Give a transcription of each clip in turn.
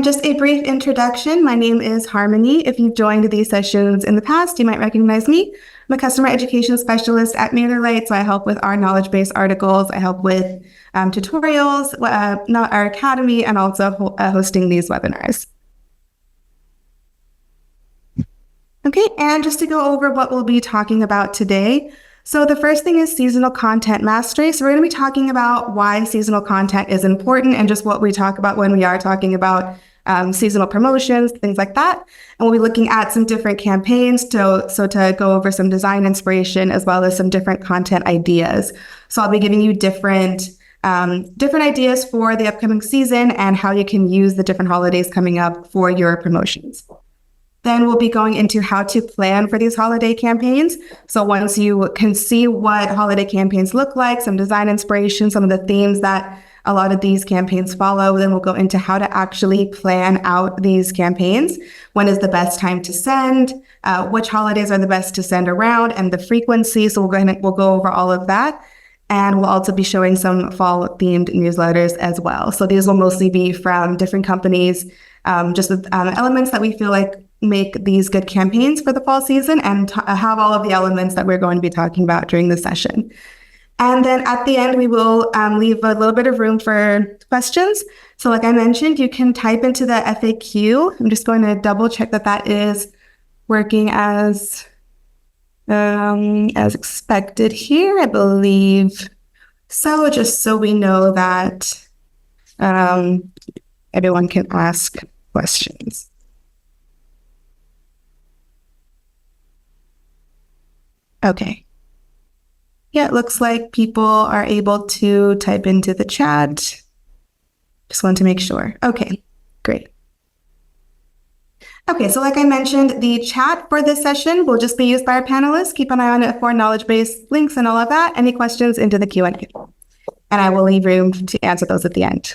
Just a brief introduction. My name is Harmony. If you've joined these sessions in the past, you might recognize me. I'm a customer education specialist at MailerLite, so I help with our knowledge-based articles. I help with tutorials, our academy, and also hosting these webinars. Okay, and just to go over what we'll be talking about today. So the first thing is seasonal content mastery. So we're going to be talking about why seasonal content is important and just what we talk about when we are talking about seasonal promotions, things like that. And we'll be looking at some different campaigns to go over some design inspiration as well as some different content ideas. So I'll be giving you different ideas for the upcoming season and how you can use the different holidays coming up for your promotions. Then we'll be going into how to plan for these holiday campaigns. So once you can see what holiday campaigns look like, some design inspiration, some of the themes that a lot of these campaigns follow, then we'll go into how to actually plan out these campaigns. When is the best time to send? Which holidays are the best to send around, and the frequency. So we'll go over all of that. And we'll also be showing some fall-themed newsletters as well. So these will mostly be from different companies, just with elements that we feel like make these good campaigns for the fall season and have all of the elements that we're going to be talking about during the session. And then at the end, we will leave a little bit of room for questions. So like I mentioned, you can type into the FAQ. I'm just going to double check that is working as expected here, I believe. So just so we know that everyone can ask questions. Okay. Yeah, it looks like people are able to type into the chat. Just want to make sure. Okay, great. Okay, so like I mentioned, the chat for this session will just be used by our panelists. Keep an eye on it for knowledge-based links and all of that. Any questions into the Q&A. And I will leave room to answer those at the end.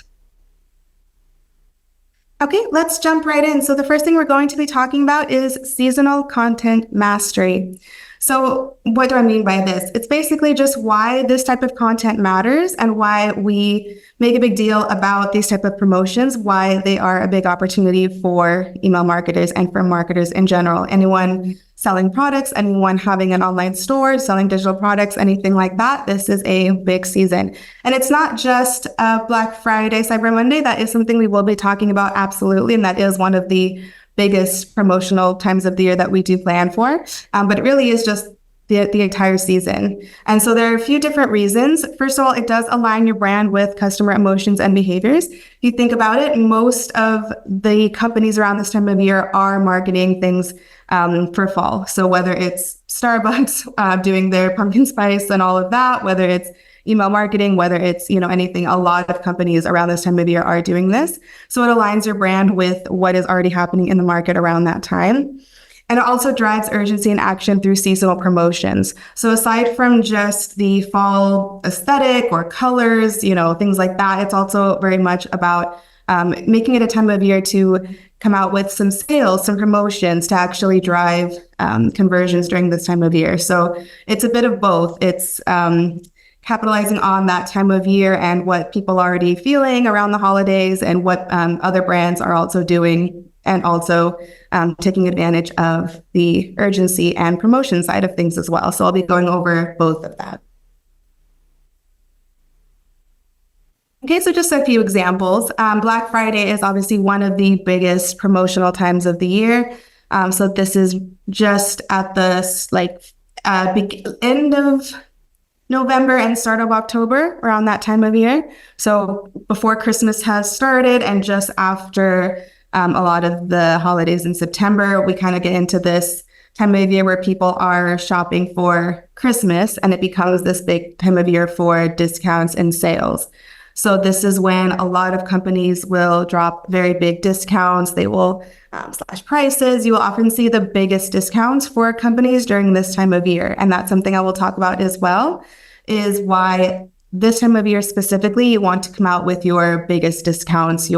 Okay, let's jump right in. So the first thing we're going to be talking about is seasonal content mastery. So what do I mean by this? It's basically just why this type of content matters and why we make a big deal about these type of promotions, why they are a big opportunity for email marketers and for marketers in general. Anyone selling products, anyone having an online store, selling digital products, anything like that, this is a big season. And it's not just Black Friday, Cyber Monday. That is something we will be talking about, absolutely. And that is one of the biggest promotional times of the year that we do plan for. But it really is just the entire season. And so there are a few different reasons. First of all, it does align your brand with customer emotions and behaviors. If you think about it, most of the companies around this time of year are marketing things for fall. So whether it's Starbucks doing their pumpkin spice and all of that, whether it's email marketing, whether it's, anything, a lot of companies around this time of year are doing this. So it aligns your brand with what is already happening in the market around that time. And it also drives urgency and action through seasonal promotions. So aside from just the fall aesthetic or colors, things like that, it's also very much about making it a time of year to come out with some sales, some promotions to actually drive conversions during this time of year. So it's a bit of both. It's capitalizing on that time of year and what people are already feeling around the holidays and what other brands are also doing, and also taking advantage of the urgency and promotion side of things as well. So I'll be going over both of that. Okay, so just a few examples. Black Friday is obviously one of the biggest promotional times of the year. So this is just at the end of November and start of October, around that time of year. So before Christmas has started and just after a lot of the holidays in September, we kind of get into this time of year where people are shopping for Christmas, and it becomes this big time of year for discounts and sales. So this is when a lot of companies will drop very big discounts. They will slash prices. You will often see the biggest discounts for companies during this time of year. And that's something I will talk about as well, is why this time of year specifically, you want to come out with your biggest discounts,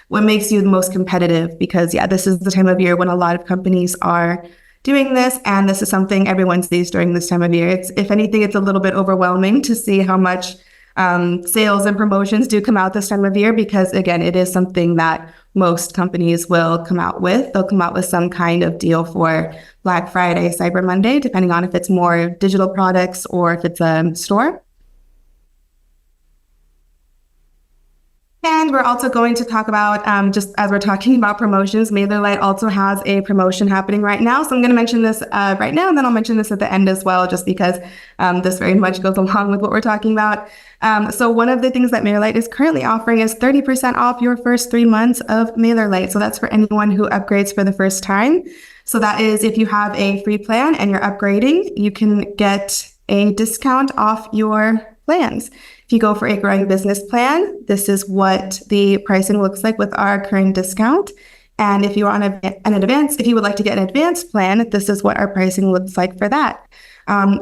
what makes you the most competitive, because this is the time of year when a lot of companies are doing this. And this is something everyone sees during this time of year. If anything, it's a little bit overwhelming to see how much sales and promotions do come out this time of year because, again, it is something that most companies will come out with. They'll come out with some kind of deal for Black Friday, Cyber Monday, depending on if it's more digital products or if it's a store. And we're also going to talk about, just as we're talking about promotions, MailerLite also has a promotion happening right now. So I'm going to mention this right now, and then I'll mention this at the end as well, just because this very much goes along with what we're talking about. So one of the things that MailerLite is currently offering is 30% off your first 3 months of MailerLite. So that's for anyone who upgrades for the first time. So that is if you have a free plan and you're upgrading, you can get a discount off your plans. If you go for a growing business plan, this is what the pricing looks like with our current discount. And if you are on if you would like to get an advanced plan, this is what our pricing looks like for that.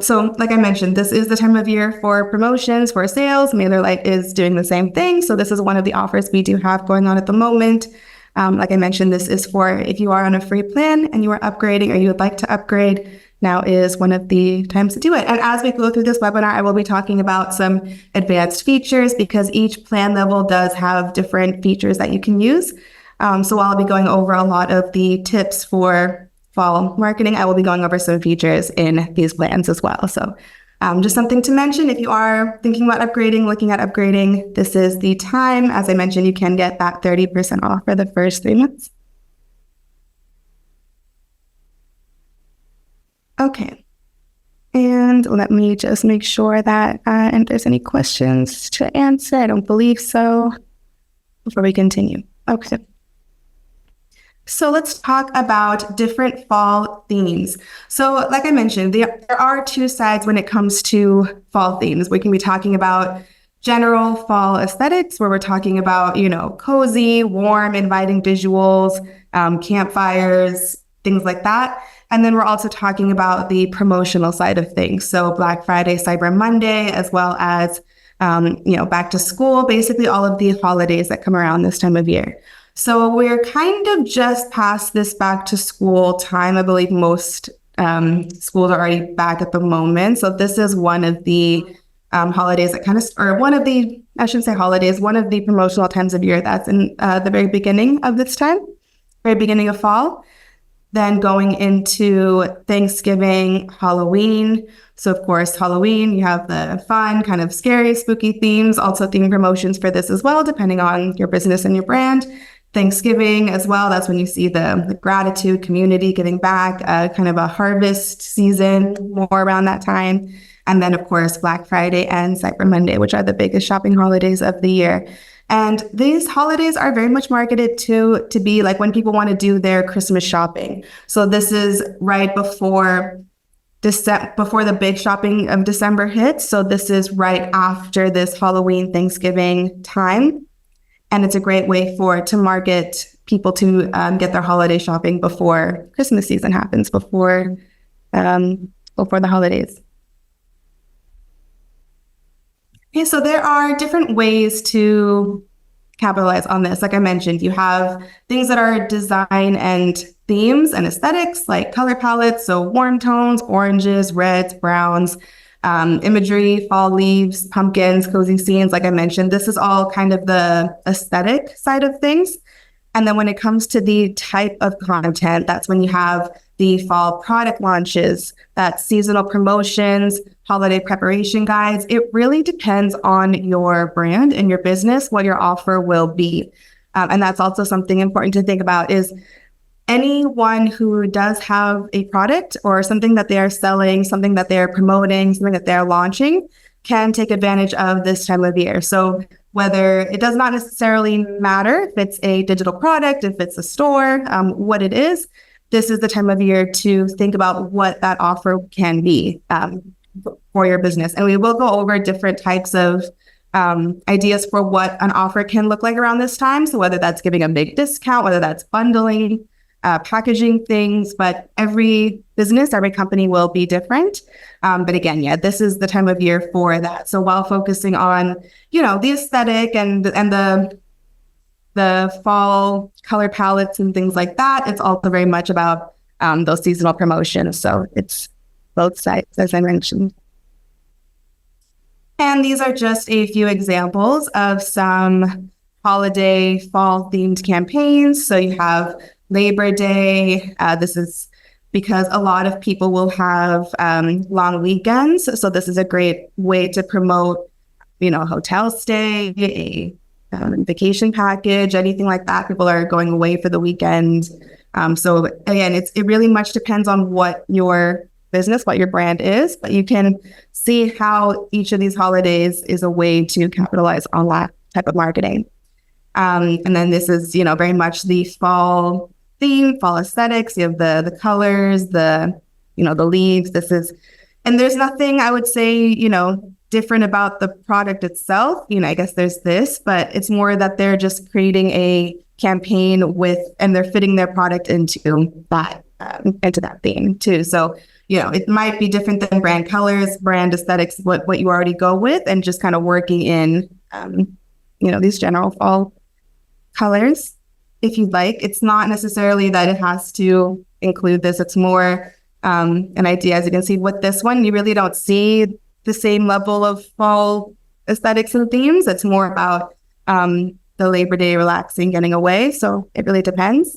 So like I mentioned, this is the time of year for promotions, for sales. MailerLite is doing the same thing. So this is one of the offers we do have going on at the moment. Like I mentioned, this is for if you are on a free plan and you are upgrading or you would like to upgrade, now is one of the times to do it. And as we go through this webinar, I will be talking about some advanced features because each plan level does have different features that you can use. So I'll be going over a lot of the tips for fall marketing. I will be going over some features in these plans as well. So just something to mention, if you are thinking about upgrading, looking at upgrading, this is the time. As I mentioned, you can get that 30% off for the first 3 months. Okay, and let me just make sure that if there's any questions to answer. I don't believe so before we continue. Okay. So let's talk about different fall themes. So like I mentioned, there are two sides when it comes to fall themes. We can be talking about general fall aesthetics, where we're talking about, cozy, warm, inviting visuals, campfires, things like that. And then we're also talking about the promotional side of things. So Black Friday, Cyber Monday, as well as, back to school, basically all of the holidays that come around this time of year. So we're kind of just past this back to school time. I believe most schools are already back at the moment. So this is one of the holidays that one of the promotional times of year that's in the very beginning of this time, very beginning of fall. Then going into Thanksgiving, Halloween. So of course, Halloween, you have the fun, kind of scary, spooky themes, also theme promotions for this as well, depending on your business and your brand. Thanksgiving as well, that's when you see the gratitude, community, giving back, kind of a harvest season, more around that time. And then of course, Black Friday and Cyber Monday, which are the biggest shopping holidays of the year. And these holidays are very much marketed to be like when people want to do their Christmas shopping. So this is right before the big shopping of December hits. So this is right after this Halloween, Thanksgiving time. And it's a great way to market people to get their holiday shopping before Christmas season happens, before the holidays. Okay, so there are different ways to capitalize on this. Like I mentioned, you have things that are design and themes and aesthetics, like color palettes, so warm tones, oranges, reds, browns, imagery, fall leaves, pumpkins, cozy scenes. Like I mentioned, this is all kind of the aesthetic side of things. And then when it comes to the type of content, that's when you have the fall product launches, that's seasonal promotions, holiday preparation guides. It really depends on your brand and your business, what your offer will be. And that's also something important to think about is anyone who does have a product or something that they are selling, something that they're promoting, something that they're launching can take advantage of this time of year. So whether it does not necessarily matter if it's a digital product, if it's a store, what it is, this is the time of year to think about what that offer can be for your business. And we will go over different types of ideas for what an offer can look like around this time. So whether that's giving a big discount, whether that's bundling, packaging things, but every business, every company will be different. But again, this is the time of year for that. So while focusing on, the aesthetic and the fall color palettes and things like that, it's also very much about those seasonal promotions. So it's both sides, as I mentioned. And these are just a few examples of some holiday fall themed campaigns. So you have Labor Day. This is because a lot of people will have long weekends. So this is a great way to promote, a hotel stay, a vacation package, anything like that. People are going away for the weekend. So again, it really much depends on what your business, what your brand is, but you can see how each of these holidays is a way to capitalize on that type of marketing. And then this is, very much the fall theme, fall aesthetics. You have the colors, the leaves. And there's nothing I would say, different about the product itself. I guess there's this, but it's more that they're just creating a campaign and they're fitting their product into that theme too. So, it might be different than brand colors, brand aesthetics, what you already go with, and just kind of working in, these general fall colors, if you'd like. It's not necessarily that it has to include this. It's more an idea. As you can see with this one, you really don't see the same level of fall aesthetics and themes. It's more about the Labor Day relaxing, getting away. So it really depends.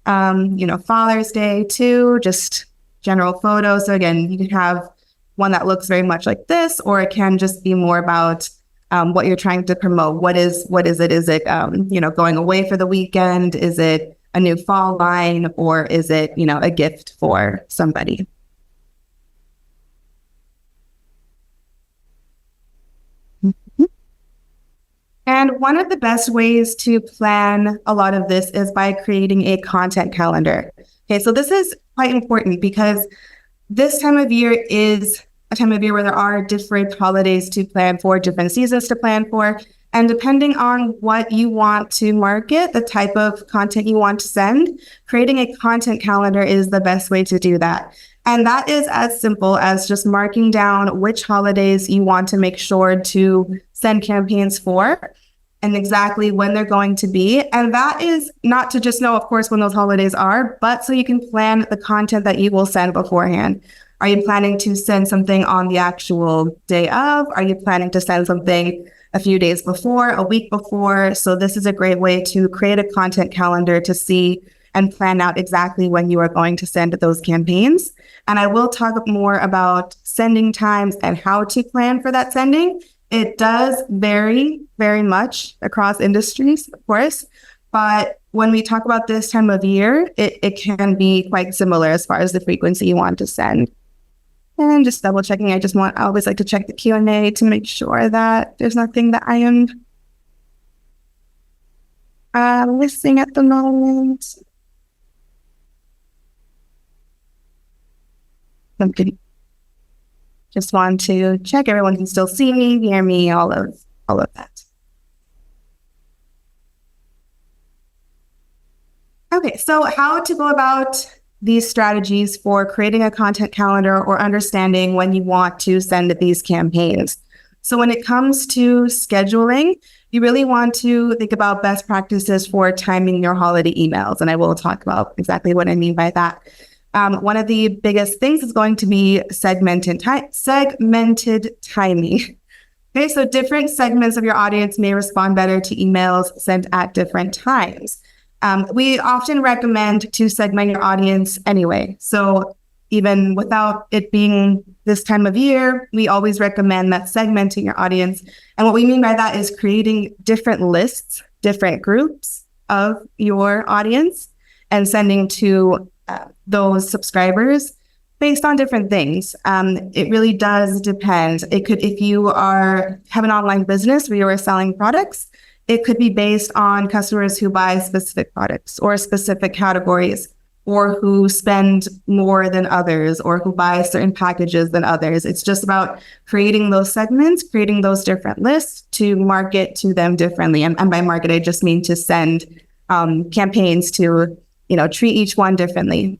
Father's Day too, just general photos. So again, you can have one that looks very much like this, or it can just be more about what you're trying to promote. What is it? Is it, going away for the weekend? Is it a new fall line, or is it, a gift for somebody? And one of the best ways to plan a lot of this is by creating a content calendar. Okay, so this is quite important because this time of year is a time of year where there are different holidays to plan for, different seasons to plan for. And depending on what you want to market, the type of content you want to send, creating a content calendar is the best way to do that. And that is as simple as just marking down which holidays you want to make sure to send campaigns for and exactly when they're going to be. And that is not to just know, of course, when those holidays are, but so you can plan the content that you will send beforehand. Are you planning to send something on the actual day of? Are you planning to send something a few days before, a week before? So this is a great way to create a content calendar to see and plan out exactly when you are going to send those campaigns. And I will talk more about sending times and how to plan for that sending. It does vary very much across industries, of course, but when we talk about this time of year, it can be quite similar as far as the frequency you want to send. And just double checking, I always like to check the Q&A to make sure that there's nothing that I am missing at the moment. Something. Just want to check everyone can still see me, hear me, all of that. Okay, so how to go about these strategies for creating a content calendar or understanding when you want to send these campaigns. So when it comes to scheduling, you really want to think about best practices for timing your holiday emails. And I will talk about exactly what I mean by that. One of the biggest things is going to be segmented timing. Okay, so different segments of your audience may respond better to emails sent at different times. We often recommend to segment your audience anyway. So even without it being this time of year, we always recommend that segmenting your audience. And what we mean by that is creating different lists, different groups of your audience and sending to those subscribers based on different things. It really does depend. If you have an online business where you are selling products, it could be based on customers who buy specific products or specific categories, or who spend more than others, or who buy certain packages than others. It's just about creating those segments, creating those different lists to market to them differently. And by market, I just mean to send campaigns to, treat each one differently.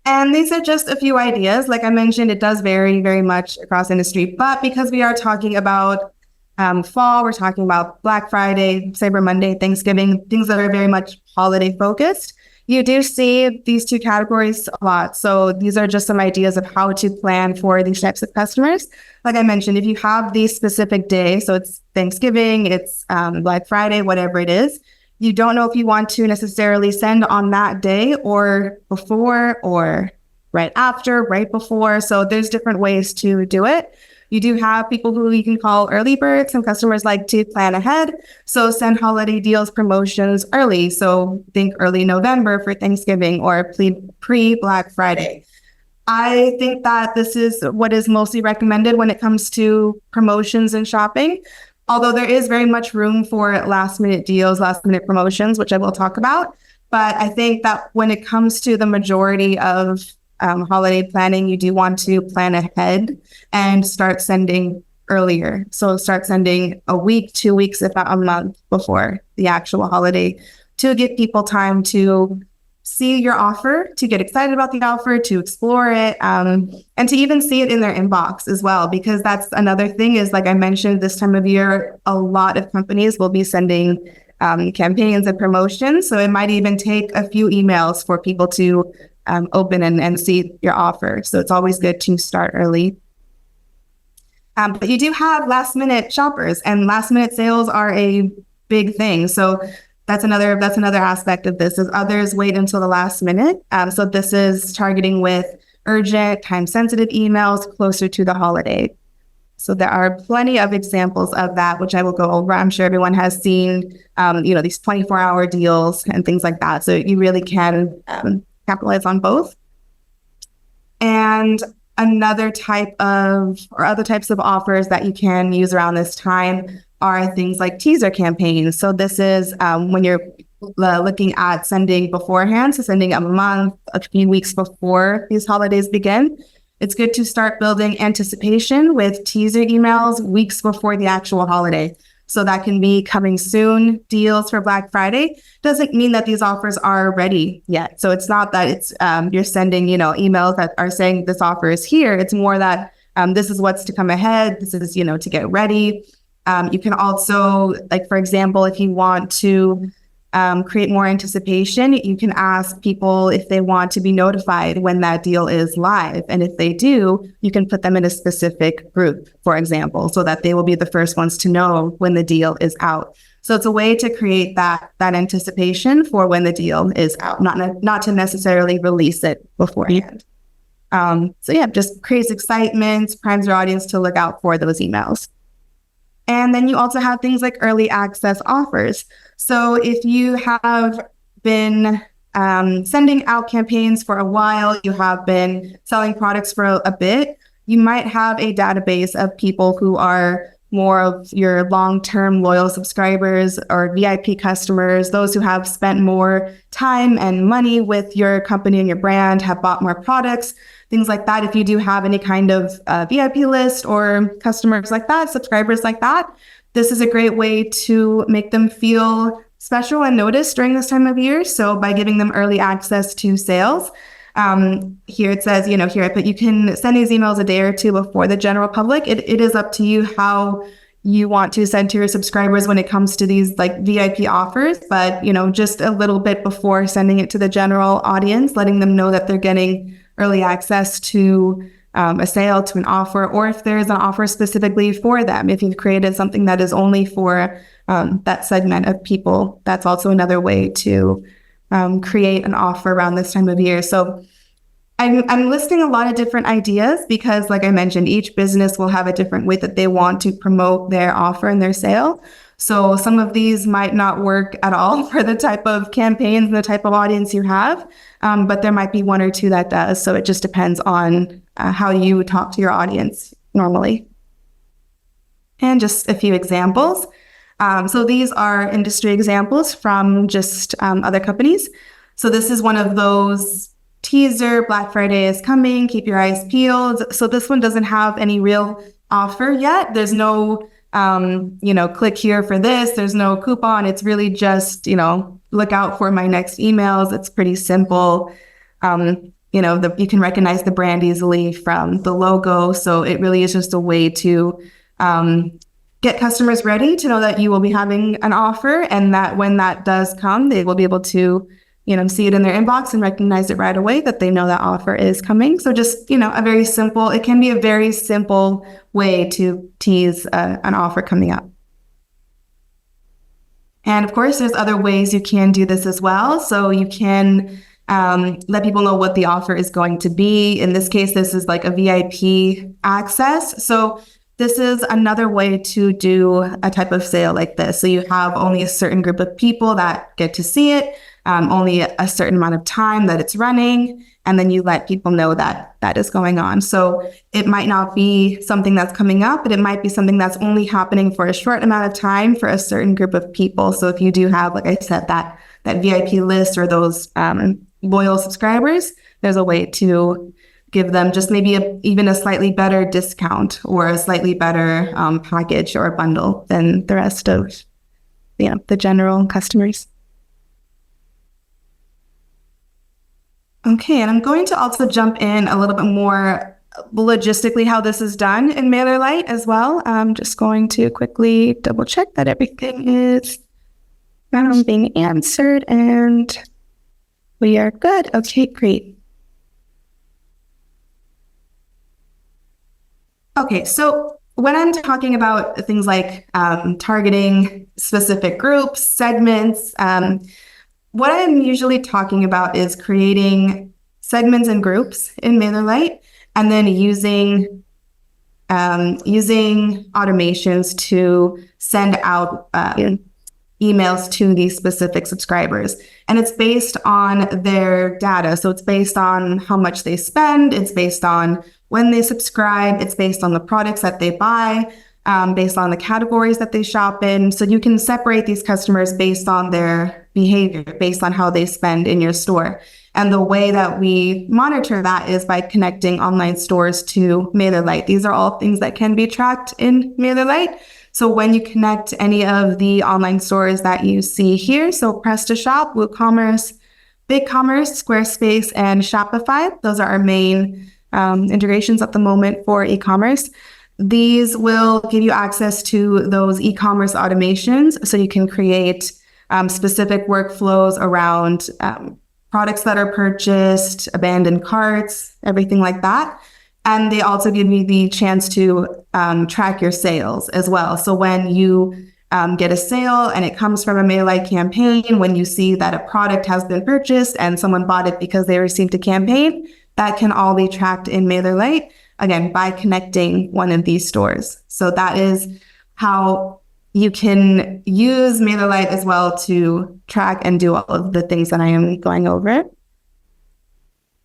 And these are just a few ideas. Like I mentioned, it does vary very much across industry, but because we are talking about fall, we're talking about Black Friday, Cyber Monday, Thanksgiving, things that are very much holiday focused, You do see these two categories a lot. So these are just some ideas of how to plan for these types of customers. Like I mentioned, if you have the specific day, so it's Thanksgiving, it's Black Friday, whatever it is, you don't know if you want to necessarily send on that day or before or right after, right before. So there's different ways to do it. You do have people who you can call early birds. Some customers like to plan ahead. So send holiday deals, promotions early. So think early November for Thanksgiving or pre-Black Friday. I think that this is what is mostly recommended when it comes to promotions and shopping. Although there is very much room for last minute deals, last minute promotions, which I will talk about. But I think that when it comes to the majority of holiday planning, you do want to plan ahead and start sending earlier. So start sending a week, 2 weeks, if not a month before the actual holiday to give people time to see your offer, to get excited about the offer, to explore it, and to even see it in their inbox as well. Because that's another thing is, like I mentioned, this time of year, a lot of companies will be sending campaigns and promotions. So it might even take a few emails for people to open and see your offer. So it's always good to start early. But you do have last minute shoppers, and last minute sales are a big thing. So that's another aspect of this is others wait until the last minute. So this is targeting with urgent, time-sensitive emails closer to the holiday. So there are plenty of examples of that, which I will go over. I'm sure everyone has seen, these 24-hour deals and things like that. So you really can capitalize on both. And other types of offers that you can use around this time are things like teaser campaigns. So this is when you're looking at sending beforehand, so sending a month, a few weeks before these holidays begin. It's good to start building anticipation with teaser emails weeks before the actual holiday. So that can be coming soon deals for Black Friday. Doesn't mean that these offers are ready yet. So it's not that it's you're sending emails that are saying this offer is here. It's more that this is what's to come ahead. This is to get ready. You can also, like, for example, if you want to create more anticipation, you can ask people if they want to be notified when that deal is live. And if they do, you can put them in a specific group, for example, so that they will be the first ones to know when the deal is out. So it's a way to create that anticipation for when the deal is out, not to necessarily release it beforehand. Just creates excitement, primes your audience to look out for those emails. And then you also have things like early access offers. So if you have been sending out campaigns for a while, you have been selling products for a bit, you might have a database of people who are more of your long-term loyal subscribers or VIP customers, those who have spent more time and money with your company and your brand, have bought more products, things like that. If you do have any kind of VIP list or customers like that, subscribers like that, this is a great way to make them feel special and noticed during this time of year. So by giving them early access to sales, here it says, here I put, you can send these emails a day or two before the general public. It is up to you how you want to send to your subscribers when it comes to these like VIP offers, but just a little bit before sending it to the general audience, letting them know that they're getting early access to a sale, to an offer, or if there's an offer specifically for them. If you've created something that is only for that segment of people, that's also another way to create an offer around this time of year. So I'm listing a lot of different ideas because, like I mentioned, each business will have a different way that they want to promote their offer and their sale. So some of these might not work at all for the type of campaigns and the type of audience you have, but there might be one or two that does. So it just depends on how you talk to your audience normally. And just a few examples. So these are industry examples from just other companies. So this is one of those teaser, Black Friday is coming, keep your eyes peeled. So this one doesn't have any real offer yet. There's no click here for this. There's no coupon. It's really just, look out for my next emails. It's pretty simple. You can recognize the brand easily from the logo. So it really is just a way to get customers ready to know that you will be having an offer and that when that does come, they will be able to see it in their inbox and recognize it right away that they know that offer is coming. So just, it can be a very simple way to tease an offer coming up. And of course, there's other ways you can do this as well. So you can let people know what the offer is going to be. In this case, this is like a VIP access. So this is another way to do a type of sale like this. So you have only a certain group of people that get to see it, only a certain amount of time that it's running, and then you let people know that that is going on. So it might not be something that's coming up, but it might be something that's only happening for a short amount of time for a certain group of people. So if you do have, like I said, that VIP list or those loyal subscribers, there's a way to give them just maybe even a slightly better discount or a slightly better package or bundle than the rest of the general customers. Okay, and I'm going to also jump in a little bit more logistically how this is done in MailerLite as well. I'm just going to quickly double check that everything is being answered and we are good. Okay, great. Okay, so when I'm talking about things like targeting specific groups, segments, what I'm usually talking about is creating segments and groups in MailerLite and then using automations to send out emails to these specific subscribers. And it's based on their data. So it's based on how much they spend. It's based on when they subscribe. It's based on the products that they buy, based on the categories that they shop in. So you can separate these customers based on their behavior, based on how they spend in your store. And the way that we monitor that is by connecting online stores to MailerLite. These are all things that can be tracked in MailerLite. So when you connect any of the online stores that you see here, so PrestaShop, WooCommerce, BigCommerce, Squarespace, and Shopify, those are our main integrations at the moment for e-commerce. These will give you access to those e-commerce automations so you can create specific workflows around products that are purchased, abandoned carts, everything like that. And they also give you the chance to track your sales as well. So when you get a sale and it comes from a MailerLite campaign, when you see that a product has been purchased and someone bought it because they received a campaign, that can all be tracked in MailerLite, again, by connecting one of these stores. So that is how you can use MailerLite as well to track and do all of the things that I am going over.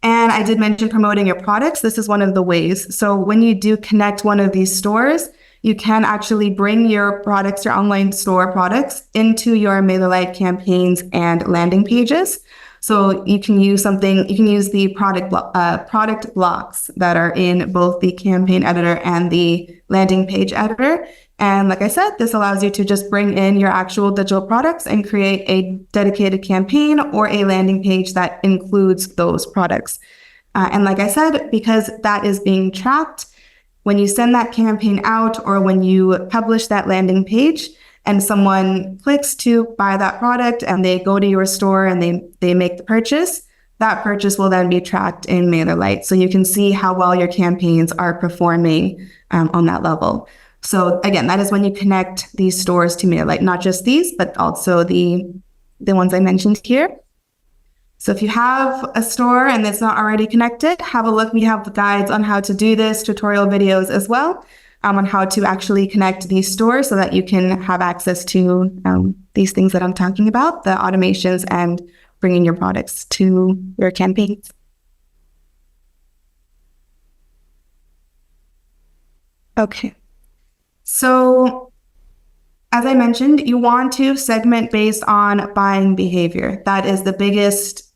And I did mention promoting your products. This is one of the ways. So when you do connect one of these stores, you can actually bring your products, your online store products, into your MailerLite campaigns and landing pages. So you can use the product blocks that are in both the campaign editor and the landing page editor. And like I said, this allows you to just bring in your actual digital products and create a dedicated campaign or a landing page that includes those products. And like I said, because that is being tracked, when you send that campaign out or when you publish that landing page, and someone clicks to buy that product and they go to your store and they make the purchase, that purchase will then be tracked in MailerLite. So you can see how well your campaigns are performing on that level. So again, that is when you connect these stores to MailerLite, not just these, but also the ones I mentioned here. So if you have a store and it's not already connected, have a look. We have guides on how to do this, tutorial videos as well. On how to actually connect these stores so that you can have access to these things that I'm talking about, the automations and bringing your products to your campaigns. Okay. So as I mentioned, you want to segment based on buying behavior. That is the biggest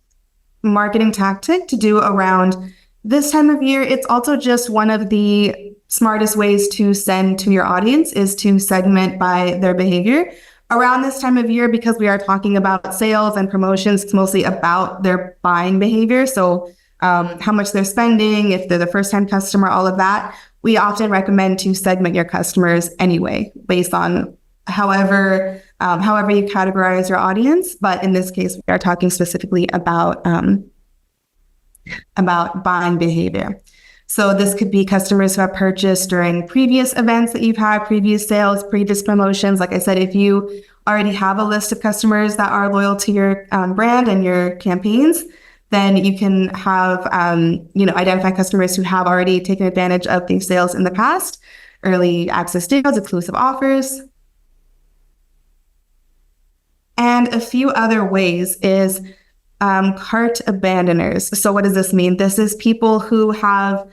marketing tactic to do around this time of year. It's also just one of the smartest ways to send to your audience is to segment by their behavior. Around this time of year, because we are talking about sales and promotions, it's mostly about their buying behavior. So how much they're spending, if they're the first time customer, all of that. We often recommend to segment your customers anyway, based on however however you categorize your audience. But in this case, we are talking specifically about buying behavior. So this could be customers who have purchased during previous events that you've had, previous sales, previous promotions. Like I said, if you already have a list of customers that are loyal to your brand and your campaigns, then you can have, identify customers who have already taken advantage of these sales in the past, early access deals, exclusive offers. And a few other ways is cart abandoners. So what does this mean? This is people who have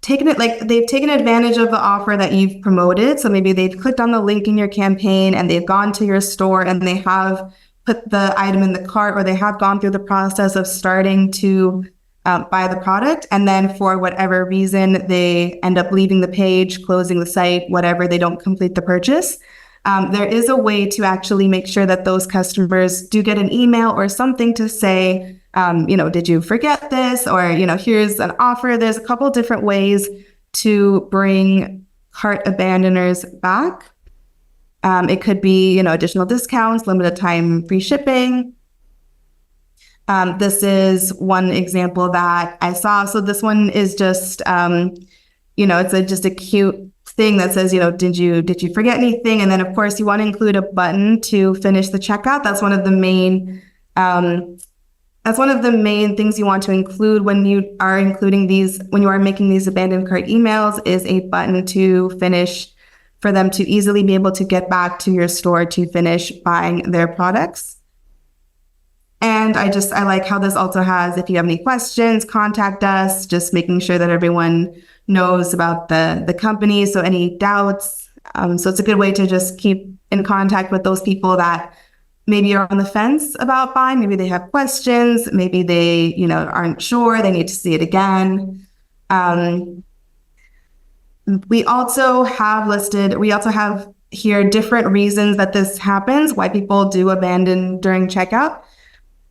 taken advantage of the offer that you've promoted. So maybe they've clicked on the link in your campaign and they've gone to your store and they have put the item in the cart, or they have gone through the process of starting to buy the product. And then for whatever reason, they end up leaving the page, closing the site, whatever, they don't complete the purchase. There is a way to actually make sure that those customers do get an email or something to say, did you forget this? Or, here's an offer. There's a couple different ways to bring cart abandoners back. It could be, additional discounts, limited time free shipping. This is one example that I saw. So this one is just, it's just a cute thing that says, did you forget anything? And then of course you want to include a button to finish the checkout. That's one of the main things you want to include when you are making these abandoned cart emails, is a button to finish, for them to easily be able to get back to your store to finish buying their products. And I like how this also has, if you have any questions, contact us, just making sure that everyone knows about the company. So any doubts. So it's a good way to just keep in contact with those people that maybe are on the fence about buying. Maybe they have questions. Maybe they, aren't sure. They need to see it again. We also have here different reasons that this happens, why people do abandon during checkout.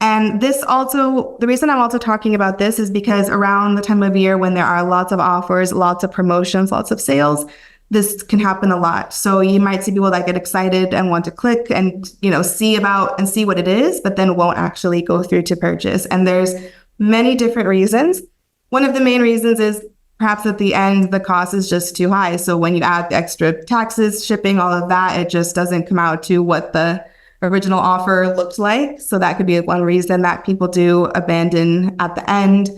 And the reason I'm also talking about this is because around the time of year when there are lots of offers, lots of promotions, lots of sales, this can happen a lot. So you might see people that get excited and want to click and, see what it is, but then won't actually go through to purchase. And there's many different reasons. One of the main reasons is perhaps at the end, the cost is just too high. So when you add the extra taxes, shipping, all of that, it just doesn't come out to what the original offer looked like. So that could be one reason that people do abandon at the end.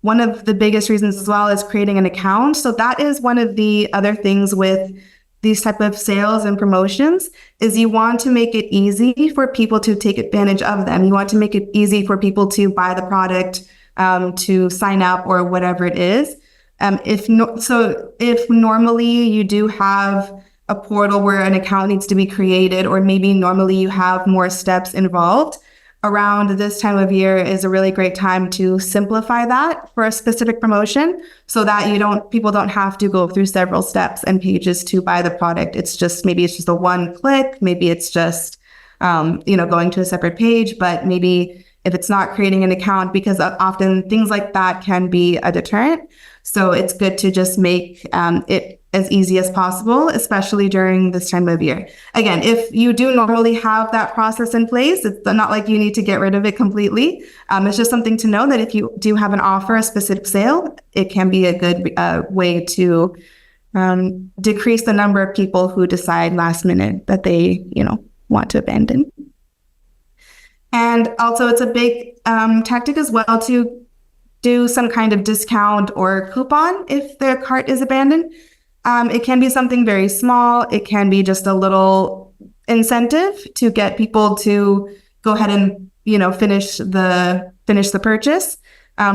One of the biggest reasons as well is creating an account. So that is one of the other things with these type of sales and promotions, is you want to make it easy for people to take advantage of them. You want to make it easy for people to buy the product, to sign up, or whatever it is. If normally you do have a portal where an account needs to be created, or maybe normally you have more steps involved, around this time of year is a really great time to simplify that for a specific promotion, so that people don't have to go through several steps and pages to buy the product. Maybe it's just a one click, maybe it's just, going to a separate page, but maybe if it's not creating an account, because often things like that can be a deterrent. So it's good to just make it as easy as possible, especially during this time of year. Again, if you do normally have that process in place, it's not like you need to get rid of it completely. It's just something to know that if you do have an offer, a specific sale, it can be a good way to decrease the number of people who decide last minute that they, want to abandon. And also it's a big tactic as well to do some kind of discount or coupon if their cart is abandoned. It can be something very small. It can be just a little incentive to get people to go ahead and, finish the purchase.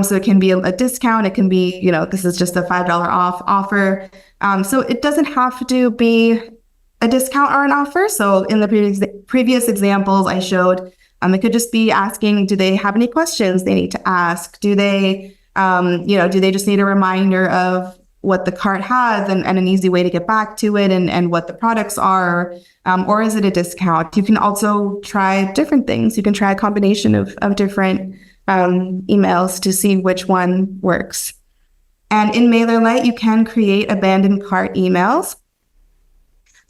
So it can be a discount. It can be, this is just a $5 off offer. So it doesn't have to be a discount or an offer. So in the previous examples I showed, it could just be asking, do they have any questions they need to ask? Do they, do they just need a reminder of what the cart has and an easy way to get back to it, and what the products are, or is it a discount? You can also try different things. You can try a combination of different emails to see which one works. And in MailerLite, you can create abandoned cart emails.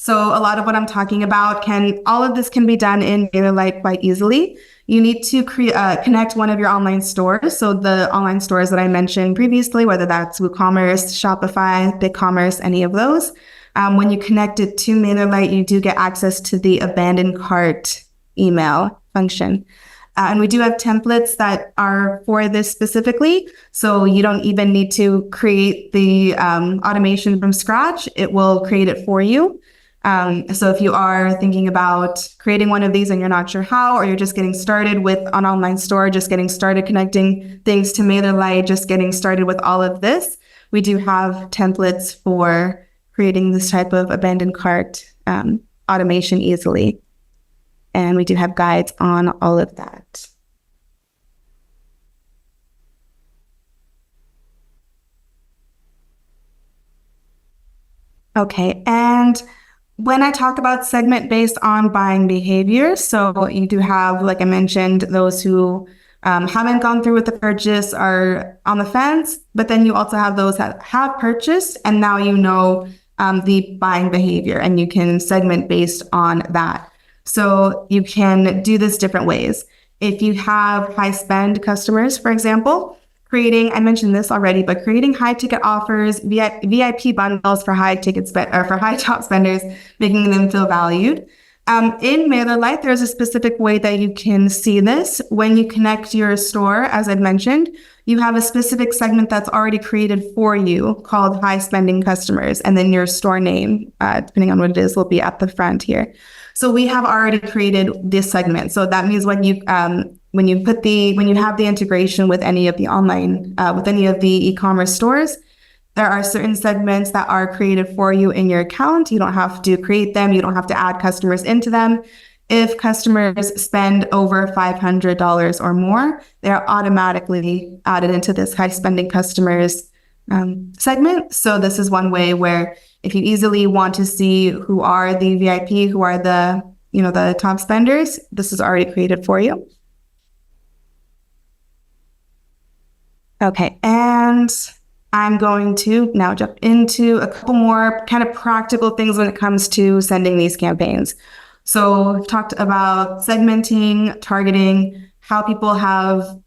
So a lot of what I'm talking about all of this can be done in MailerLite quite easily. You need to connect one of your online stores. So the online stores that I mentioned previously, whether that's WooCommerce, Shopify, BigCommerce, any of those. When you connect it to MailerLite, you do get access to the abandoned cart email function. And we do have templates that are for this specifically. So you don't even need to create the automation from scratch. It will create it for you. So if you are thinking about creating one of these and you're not sure how, or you're just getting started with an online store, just getting started connecting things to MailerLite, just getting started with all of this, we do have templates for creating this type of abandoned cart automation easily. And we do have guides on all of that. Okay, and when I talk about segment based on buying behavior, so you do have, like I mentioned, those who haven't gone through with the purchase, are on the fence, but then you also have those that have purchased and now you know the buying behavior, and you can segment based on that. So you can do this different ways. If you have high spend customers, for example, I mentioned this already, but creating high ticket offers, VIP bundles for high ticket for high top spenders, making them feel valued. In MailerLite, there's a specific way that you can see this. When you connect your store, as I've mentioned, you have a specific segment that's already created for you called high spending customers. And then your store name, depending on what it is, will be at the front here. So we have already created this segment. So that means when you have the integration with any of the with any of the e-commerce stores, there are certain segments that are created for you in your account. You don't have to create them. You don't have to add customers into them. If customers spend over $500 or more, they're automatically added into this high spending customers segment. So this is one way where if you easily want to see who are the VIP, who are the top spenders, this is already created for you. Okay, and I'm going to now jump into a couple more kind of practical things when it comes to sending these campaigns. So we've talked about segmenting, targeting, how people have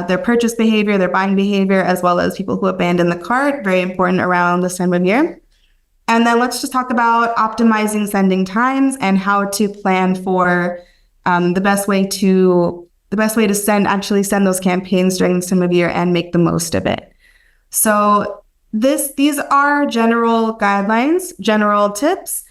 their purchase behavior, their buying behavior, as well as people who abandon the cart, very important around this time of year. And then let's just talk about optimizing sending times and how to plan for the best way to send those campaigns during this time of year and make the most of it. So these are general guidelines, general tips.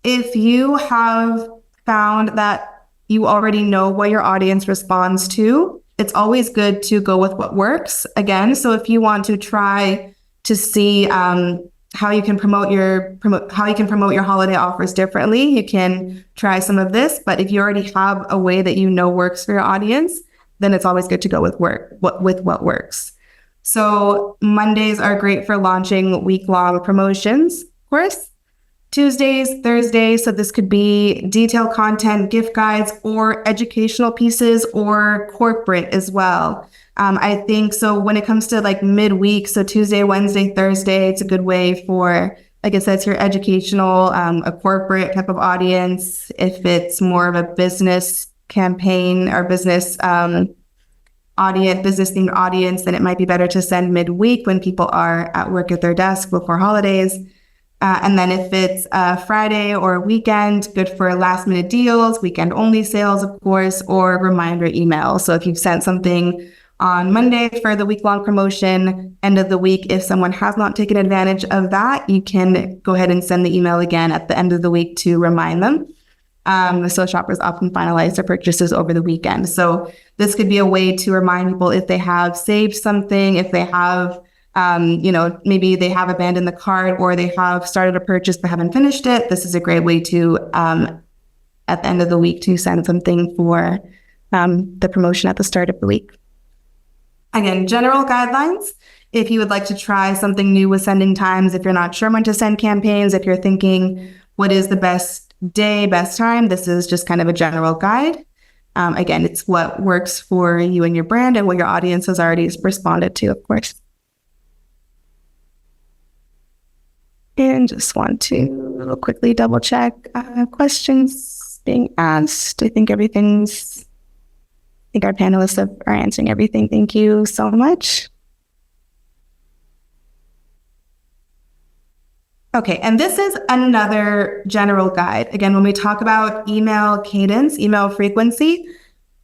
If you have found that you already know what your audience responds to, it's always good to go with what works. Again, so if you want to try to see how you can promote your holiday offers differently, you can try some of this. But if you already have a way that you know works for your audience, then it's always good to go with what works. So Mondays are great for launching week-long promotions, of course. Tuesdays, Thursdays, so this could be detailed content, gift guides, or educational pieces, or corporate as well. I think so when it comes to like midweek, so Tuesday, Wednesday, Thursday, it's a good way for, like I said, it's your educational, a corporate type of audience. If it's more of a business campaign or business themed audience, then it might be better to send midweek when people are at work at their desk before holidays. And then if it's a Friday or a weekend, good for last minute deals, weekend only sales, of course, or reminder email. So if you've sent something on Monday for the week-long promotion, end of the week, if someone has not taken advantage of that, you can go ahead and send the email again at the end of the week to remind them. So shoppers often finalize their purchases over the weekend. So this could be a way to remind people if they have saved something, if they have maybe they have abandoned the cart or they have started a purchase but haven't finished it. This is a great way to, at the end of the week, to send something for the promotion at the start of the week. Again, general guidelines. If you would like to try something new with sending times, if you're not sure when to send campaigns, if you're thinking what is the best day, best time, this is just kind of a general guide. Again, it's what works for you and your brand and what your audience has already responded to, of course. And just want to quickly double check questions being asked. I think our panelists are answering everything. Thank you so much. Okay, and this is another general guide. Again, when we talk about email cadence, email frequency,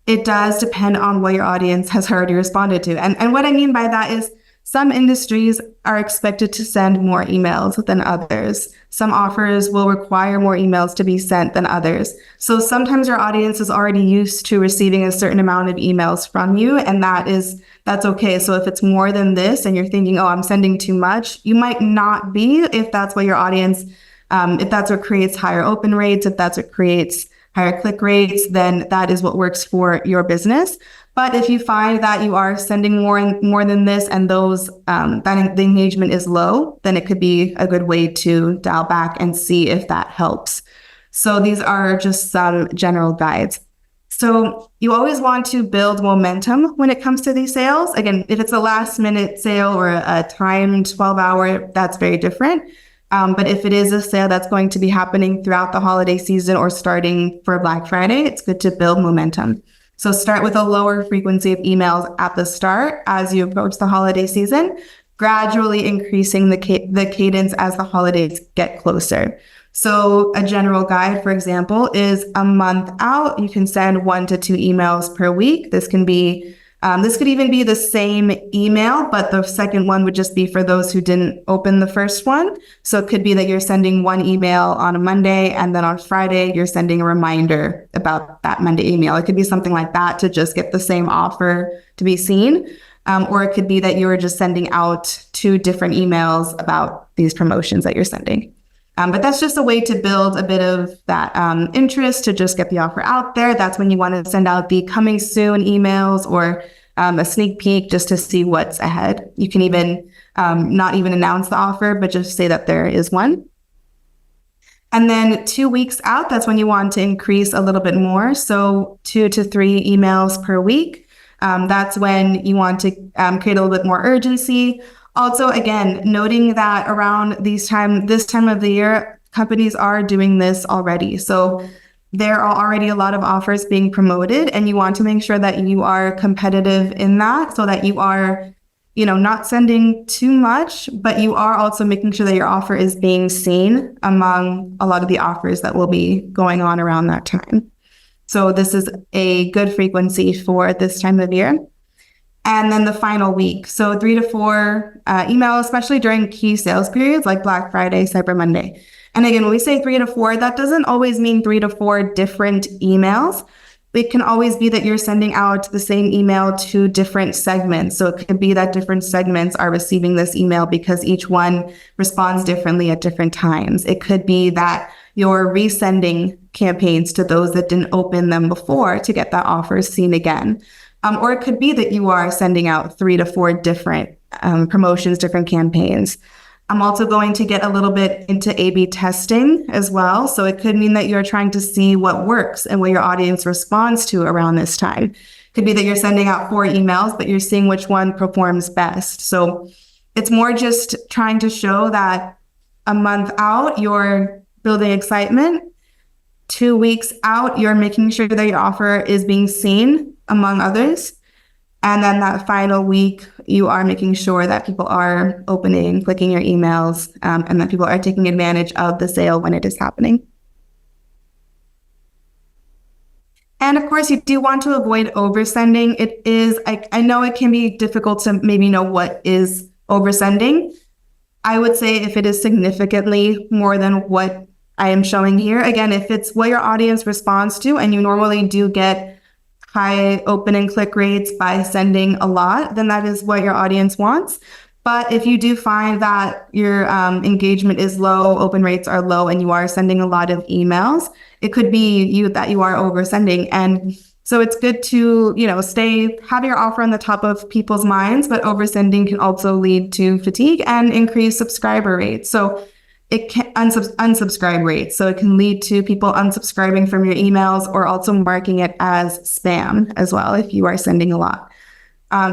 it does depend on what your audience has already responded to. And what I mean by that is some industries are expected to send more emails than others. Some offers will require more emails to be sent than others. So sometimes your audience is already used to receiving a certain amount of emails from you, and that's okay. So if it's more than this and you're thinking, oh, I'm sending too much, you might not be if that's what your audience, if that's what creates higher open rates, if that's what creates higher click rates, then that is what works for your business. But if you find that you are sending more than this and that the engagement is low, then it could be a good way to dial back and see if that helps. So these are just some general guides. So you always want to build momentum when it comes to these sales. Again, if it's a last minute sale or a timed 12-hour, that's very different. But if it is a sale that's going to be happening throughout the holiday season or starting for Black Friday, it's good to build momentum. So start with a lower frequency of emails at the start as you approach the holiday season, gradually increasing the cadence as the holidays get closer. So a general guide, for example, is a month out. You can send 1 to 2 emails per week. This could even be the same email, but the second one would just be for those who didn't open the first one. So it could be that you're sending one email on a Monday, and then on Friday, you're sending a reminder about that Monday email. It could be something like that to just get the same offer to be seen. Or it could be that you're just sending out 2 different emails about these promotions that you're sending. But that's just a way to build a bit of that interest to just get the offer out there. That's when you want to send out the coming soon emails or a sneak peek just to see what's ahead. You can even not even announce the offer, but just say that there is one. And then 2 weeks out, that's when you want to increase a little bit more. So 2 to 3 emails per week. That's when you want to create a little bit more urgency. Also, again, noting that around this time of the year, companies are doing this already. So there are already a lot of offers being promoted, and you want to make sure that you are competitive in that so that you are, not sending too much, but you are also making sure that your offer is being seen among a lot of the offers that will be going on around that time. So this is a good frequency for this time of year. And then the final week. So 3 to 4 emails, especially during key sales periods like Black Friday, Cyber Monday. And again, when we say 3 to 4, that doesn't always mean 3 to 4 different emails. It can always be that you're sending out the same email to different segments. So it could be that different segments are receiving this email because each one responds differently at different times. It could be that you're resending campaigns to those that didn't open them before to get that offer seen again. Or it could be that you are sending out 3 to 4 different promotions, different campaigns. I'm also going to get a little bit into A/B testing as well. So it could mean that you're trying to see what works and what your audience responds to around this time. It could be that you're sending out 4 emails, but you're seeing which one performs best. So it's more just trying to show that a month out, you're building excitement. 2 weeks out, you're making sure that your offer is being seen among others. And then that final week, you are making sure that people are opening, clicking your emails, and that people are taking advantage of the sale when it is happening. And of course, you do want to avoid oversending. It is, I know it can be difficult to maybe know what is oversending. I would say if it is significantly more than what I am showing here, again, if it's what your audience responds to and you normally do get high open and click rates by sending a lot, then that is what your audience wants. But if you do find that your engagement is low, open rates are low, and you are sending a lot of emails, it could be that you are oversending. And so it's good to, have your offer on the top of people's minds, but oversending can also lead to fatigue and increase subscriber rates. So it can unsubscribe rates. So it can lead to people unsubscribing from your emails or also marking it as spam as well if you are sending a lot.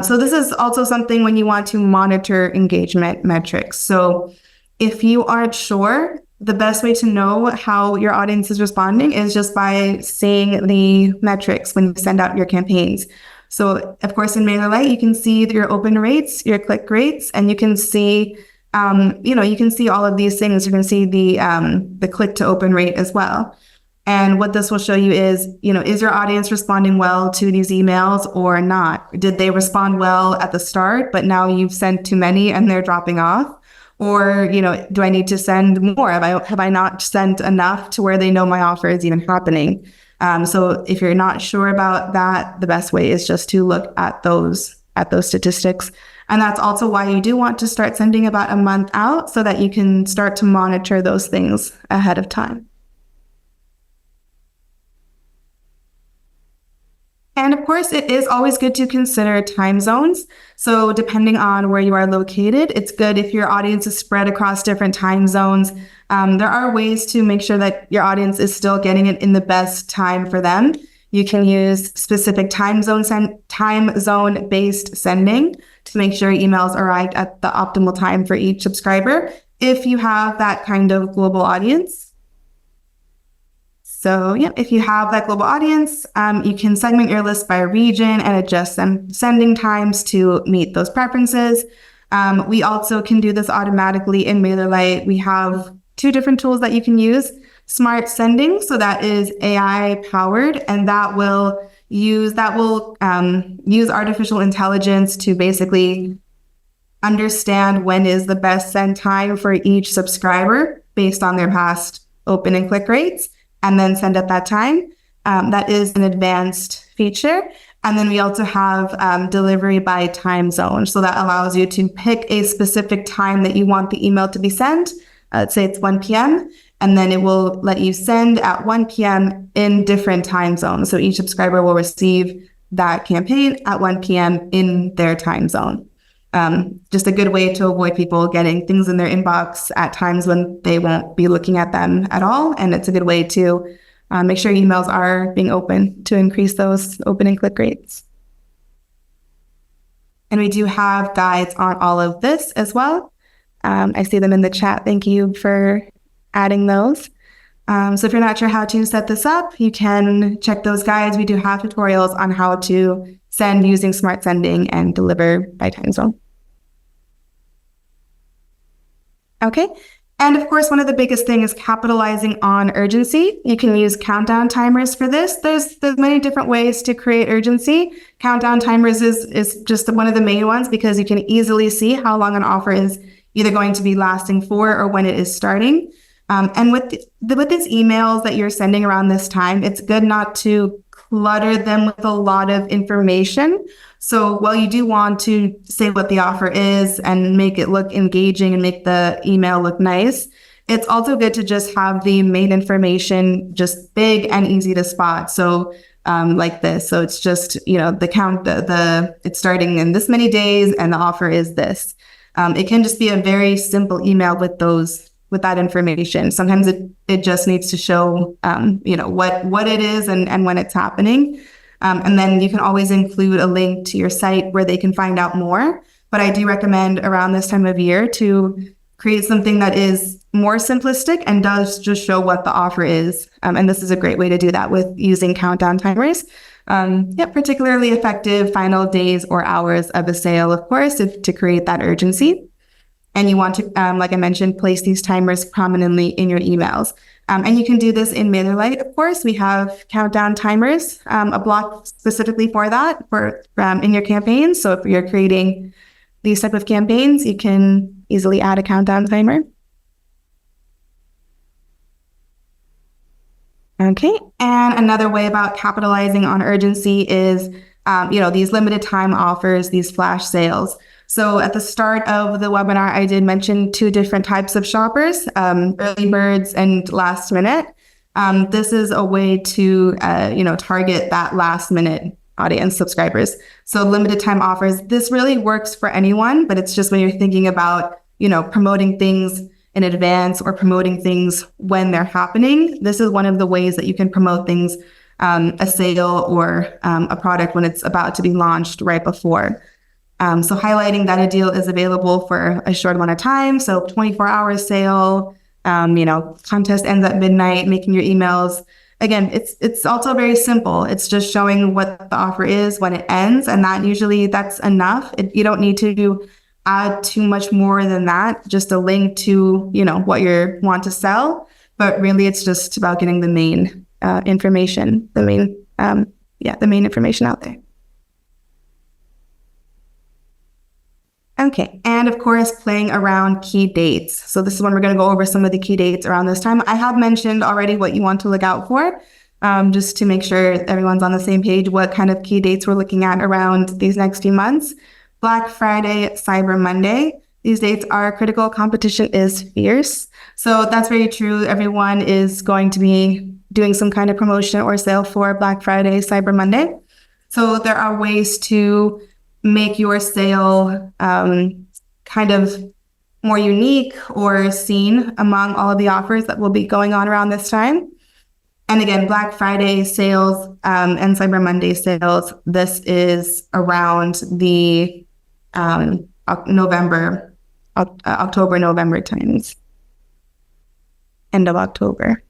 So this is also something when you want to monitor engagement metrics. So If you aren't sure, the best way to know how your audience is responding is just by seeing the metrics when you send out your campaigns. So, of course, in MailerLite, you can see your open rates, your click rates, and you can see, you can see all of these things. You can see the click to open rate as well. And what this will show you is your audience responding well to these emails or not? Did they respond well at the start, but now you've sent too many and they're dropping off? Or, do I need to send more? Have I not sent enough to where they know my offer is even happening? So if you're not sure about that, the best way is just to look at those statistics. And that's also why you do want to start sending about a month out so that you can start to monitor those things ahead of time. And of course, it is always good to consider time zones. So depending on where you are located, it's good if your audience is spread across different time zones. There are ways to make sure that your audience is still getting it in the best time for them. You can use specific time zone based sending to make sure emails arrive at the optimal time for each subscriber if you have that kind of global audience. So if you have that global audience, you can segment your list by region and adjust sending times to meet those preferences. We also can do this automatically in MailerLite. We have 2 different tools that you can use. Smart Sending, so that is AI powered, and that will use artificial intelligence to basically understand when is the best send time for each subscriber based on their past open and click rates, and then send at that time. That is an advanced feature. And then we also have delivery by time zone. So that allows you to pick a specific time that you want the email to be sent. Let's say it's 1 p.m. And then it will let you send at 1 p.m. in different time zones. So each subscriber will receive that campaign at 1 p.m. in their time zone. Just a good way to avoid people getting things in their inbox at times when they won't be looking at them at all. And it's a good way to make sure emails are being open to increase those open and click rates. And we do have guides on all of this as well. I see them in the chat. Thank you for adding those. So if you're not sure how to set this up, you can check those guides. We do have tutorials on how to send using Smart Sending and deliver by time zone. Okay. And of course, one of the biggest things is capitalizing on urgency. You can use countdown timers for this. There's many different ways to create urgency. Countdown timers is just one of the main ones because you can easily see how long an offer is either going to be lasting for or when it is starting. And with these emails that you're sending around this time, it's good not to clutter them with a lot of information. So while you do want to say what the offer is and make it look engaging and make the email look nice, it's also good to just have the main information just big and easy to spot. So like this. So it's just, the count, it's starting in this many days and the offer is this. It can just be a very simple email with that information. Sometimes it just needs to show, what it is and when it's happening. And then you can always include a link to your site where they can find out more. But I do recommend around this time of year to create something that is more simplistic and does just show what the offer is. And this is a great way to do that with using countdown timers. Particularly effective final days or hours of a sale, of course, to create that urgency. And you want to, like I mentioned, place these timers prominently in your emails. And you can do this in MailerLite, of course. We have countdown timers, a block specifically for that in your campaigns. So if you're creating these type of campaigns, you can easily add a countdown timer. Okay, and another way about capitalizing on urgency is, these limited time offers, these flash sales. So at the start of the webinar, I did mention 2 different types of shoppers, early birds and last minute. This is a way to, target that last minute audience subscribers. So limited time offers, this really works for anyone, but it's just when you're thinking about, promoting things in advance or promoting things when they're happening. This is one of the ways that you can promote things, a sale or a product when it's about to be launched right before. So highlighting that a deal is available for a short amount of time. So 24-hour sale, contest ends at midnight, making your emails. Again, it's also very simple. It's just showing what the offer is when it ends. And that's enough. You don't need to add too much more than that. Just a link to, what you want to sell. But really, it's just about getting the main information, the main information out there. Okay, and of course, playing around key dates. So this is when we're going to go over some of the key dates around this time. I have mentioned already what you want to look out for, just to make sure everyone's on the same page, what kind of key dates we're looking at around these next few months. Black Friday, Cyber Monday. These dates are critical. Competition is fierce. So that's very true. Everyone is going to be doing some kind of promotion or sale for Black Friday, Cyber Monday. So there are ways to make your sale kind of more unique or seen among all of the offers that will be going on around this time. And again, Black Friday sales and Cyber Monday sales, this is around the October, November times, end of October.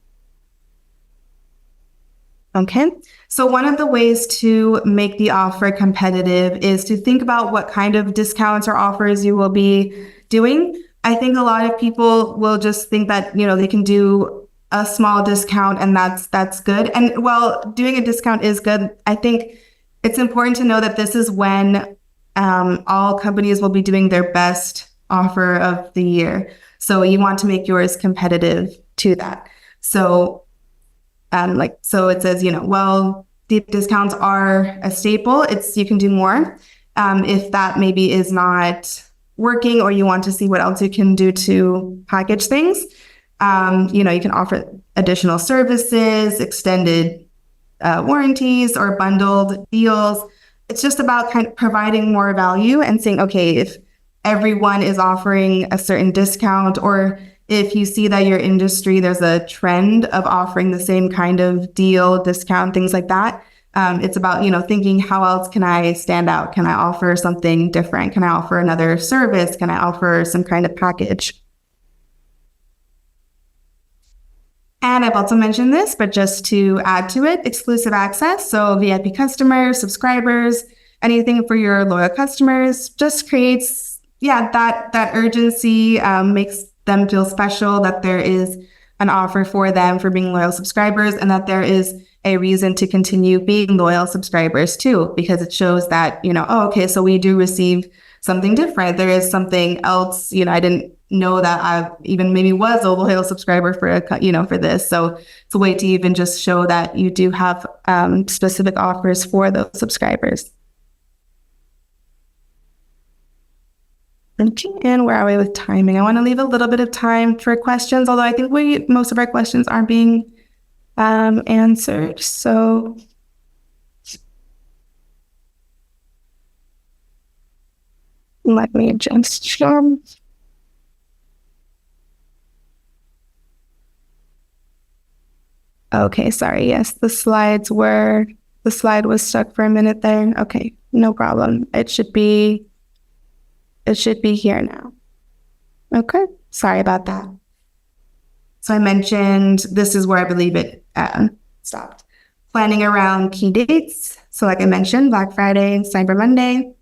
Okay, so one of the ways to make the offer competitive is to think about what kind of discounts or offers you will be doing. I think a lot of people will just think that, they can do a small discount and that's good. And while doing a discount is good, I think it's important to know that this is when all companies will be doing their best offer of the year. So you want to make yours competitive to that. So so it says, deep discounts are a staple. You can do more. If that maybe is not working or you want to see what else you can do to package things, you can offer additional services, extended warranties, or bundled deals. It's just about kind of providing more value and saying, okay, if everyone is offering a certain discount, or if you see that your industry, there's a trend of offering the same kind of deal, discount, things like that. It's about, thinking, how else can I stand out? Can I offer something different? Can I offer another service? Can I offer some kind of package? And I've also mentioned this, but just to add to it, exclusive access. So VIP customers, subscribers, anything for your loyal customers, just creates, that urgency, makes them feel special, that there is an offer for them for being loyal subscribers, and that there is a reason to continue being loyal subscribers too, because it shows that, so we do receive something different. There is something else, I didn't know that I even maybe was a loyal subscriber for this. So it's a way to even just show that you do have specific offers for those subscribers. And where are we with timing? I want to leave a little bit of time for questions, although I think most of our questions aren't being answered. So let me just show. Okay, sorry. Yes, the slide was stuck for a minute there. Okay, no problem. It should be here now. Okay, sorry about that. So I mentioned this is where I believe it stopped. Planning around key dates. So like I mentioned, Black Friday, Cyber Monday.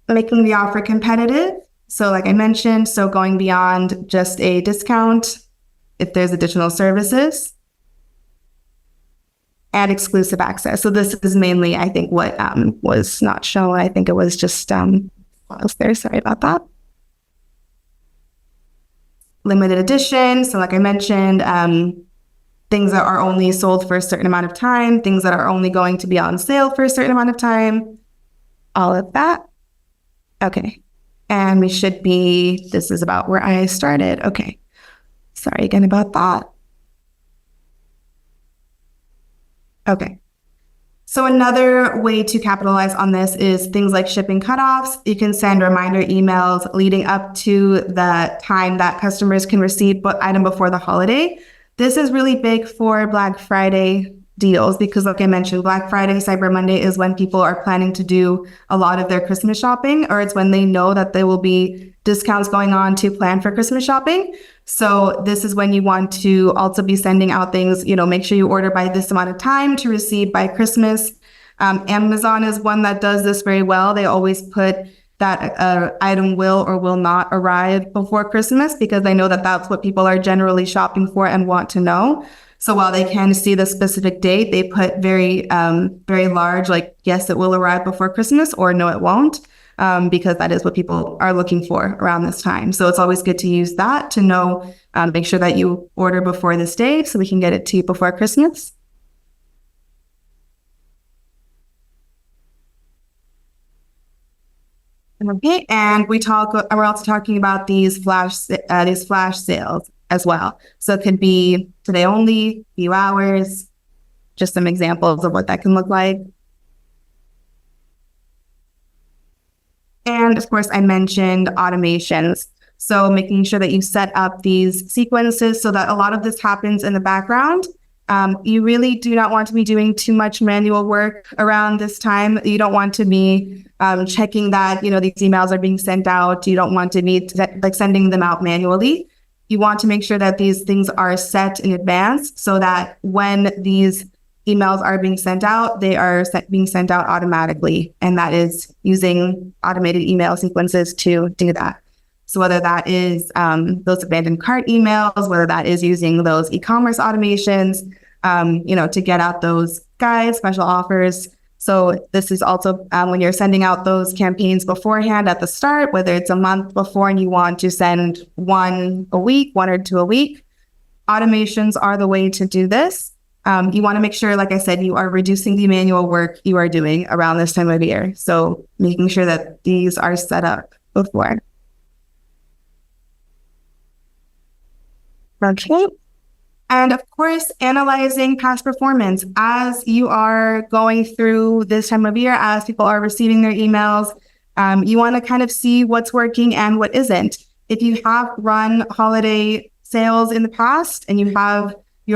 Making the offer competitive. So like I mentioned, so going beyond just a discount, if there's additional services. And exclusive access. So this is mainly, I think, what was not shown. I think it was just what else there? Sorry about that. Limited edition. So like I mentioned, things that are only sold for a certain amount of time, things that are only going to be on sale for a certain amount of time, all of that. Okay. And this is about where I started. Okay. Sorry again about that. Okay. So another way to capitalize on this is things like shipping cutoffs. You can send reminder emails leading up to the time that customers can receive the item before the holiday. This is really big for Black Friday deals because, like I mentioned, Black Friday, Cyber Monday is when people are planning to do a lot of their Christmas shopping, or it's when they know that there will be discounts going on to plan for Christmas shopping. So this is when you want to also be sending out things, make sure you order by this amount of time to receive by Christmas. Amazon is one that does this very well. They always put that item will or will not arrive before Christmas because they know that that's what people are generally shopping for and want to know. So while they can see the specific date, they put very, very large, like, yes, it will arrive before Christmas, or no, it won't, because that is what people are looking for around this time. So it's always good to use that to know, make sure that you order before this date so we can get it to you before Christmas. Okay, and we're also talking about these flash sales as well. So it could be today only, few hours, just some examples of what that can look like. And of course, I mentioned automations. So making sure that you set up these sequences so that a lot of this happens in the background. You really do not want to be doing too much manual work around this time. You don't want to be checking that, these emails are being sent out. You don't want to be sending them out manually. You want to make sure that these things are set in advance so that when these emails are being sent out, they are being sent out automatically. And that is using automated email sequences to do that. So whether that is those abandoned cart emails, whether that is using those e-commerce automations, to get out those guides, special offers. So this is also when you're sending out those campaigns beforehand at the start, whether it's a month before and you want to send one or two a week, automations are the way to do this. You want to make sure, like I said, you are reducing the manual work you are doing around this time of year. So making sure that these are set up before. Okay. And of course, analyzing past performance as you are going through this time of year, as people are receiving their emails, you want to kind of see what's working and what isn't. If you have run holiday sales in the past and you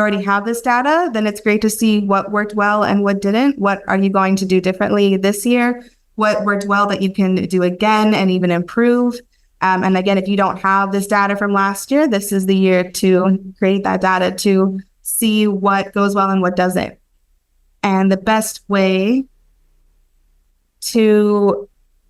already have this data, then it's great to see what worked well and what didn't. What are you going to do differently this year? What worked well that you can do again and even improve? And again, if you don't have this data from last year, this is the year to create that data to see what goes well and what doesn't. And the best way to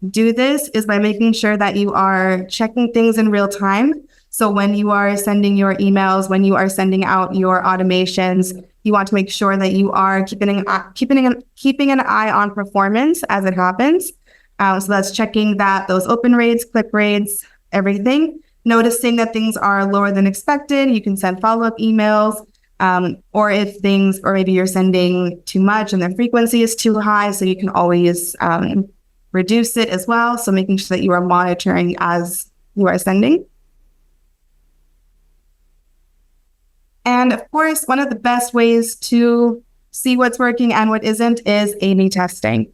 do this is by making sure that you are checking things in real time. So when you are sending your emails, when you are sending out your automations, you want to make sure that you are keeping an eye on performance as it happens. So that's checking that those open rates, click rates, everything. Noticing that things are lower than expected, you can send follow-up emails. Or maybe you're sending too much and the frequency is too high, so you can always reduce it as well. So making sure that you are monitoring as you are sending. And of course, one of the best ways to see what's working and what isn't is A/B testing.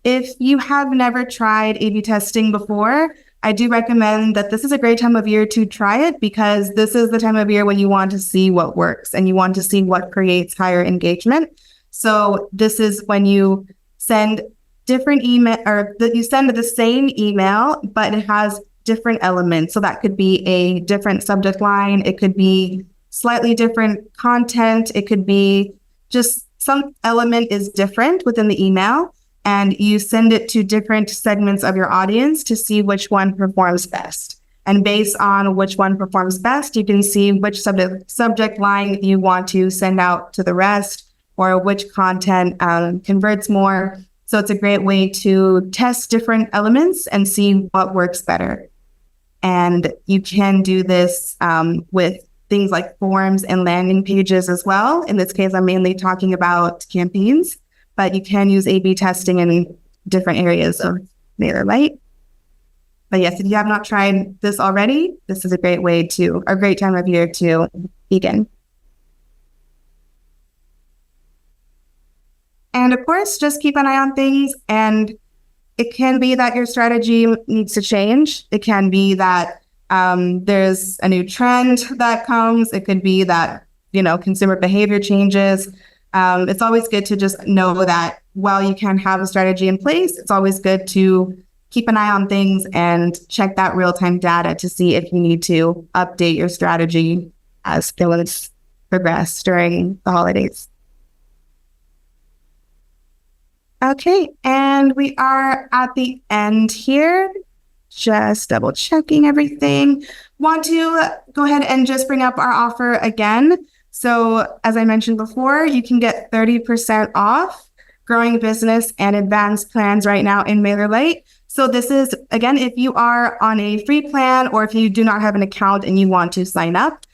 If you have never tried A/B testing before, I do recommend that this is a great time of year to try it because this is the time of year when you want to see what works and you want to see what creates higher engagement. So this is when you send different email or that you send the same email, but it has different elements. So that could be a different subject line. It could be slightly different content. It could be just some element is different within the email. And you send it to different segments of your audience to see which one performs best. And based on which one performs best, you can see which subject line you want to send out to the rest or which content converts more. So it's a great way to test different elements and see what works better. And you can do this with things like forms and landing pages as well. In this case, I'm mainly talking about campaigns. But you can use A/B testing in different areas of Mailer Lite. But yes, if you have not tried this already, this is a great time of year to begin. And of course, just keep an eye on things. And it can be that your strategy needs to change. It can be that there's a new trend that comes. It could be that, consumer behavior changes. It's always good to just know that while you can have a strategy in place, it's always good to keep an eye on things and check that real-time data to see if you need to update your strategy as things progress during the holidays. Okay, and we are at the end here. Just double checking everything. Want to go ahead and just bring up our offer again. So as I mentioned before, you can get 30% off growing business and advanced plans right now in MailerLite. So this is, again, if you are on a free plan or if you do not have an account and you want to sign up,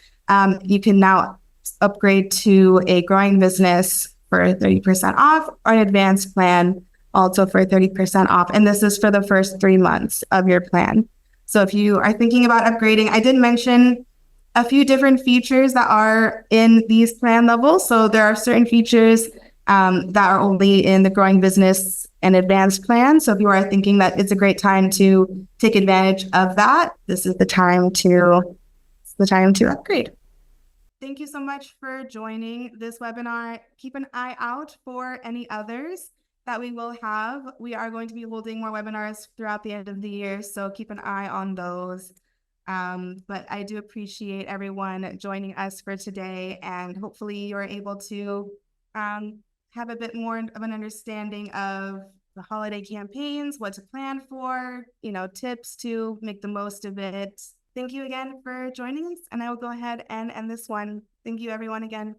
you can now upgrade to a growing business for 30% off or an advanced plan also for 30% off. And this is for the first 3 months of your plan. So if you are thinking about upgrading, I did mention a few different features that are in these plan levels. So there are certain features that are only in the growing business and advanced plan. So if you are thinking that it's a great time to take advantage of that, this is the time to upgrade. Thank you so much for joining this webinar. Keep an eye out for any others that we will have. We are going to be holding more webinars throughout the end of the year, so keep an eye on those. But I do appreciate everyone joining us for today, and hopefully you're able to have a bit more of an understanding of the holiday campaigns, what to plan for, tips to make the most of it. Thank you again for joining us, and I will go ahead and end this one. Thank you, everyone, again.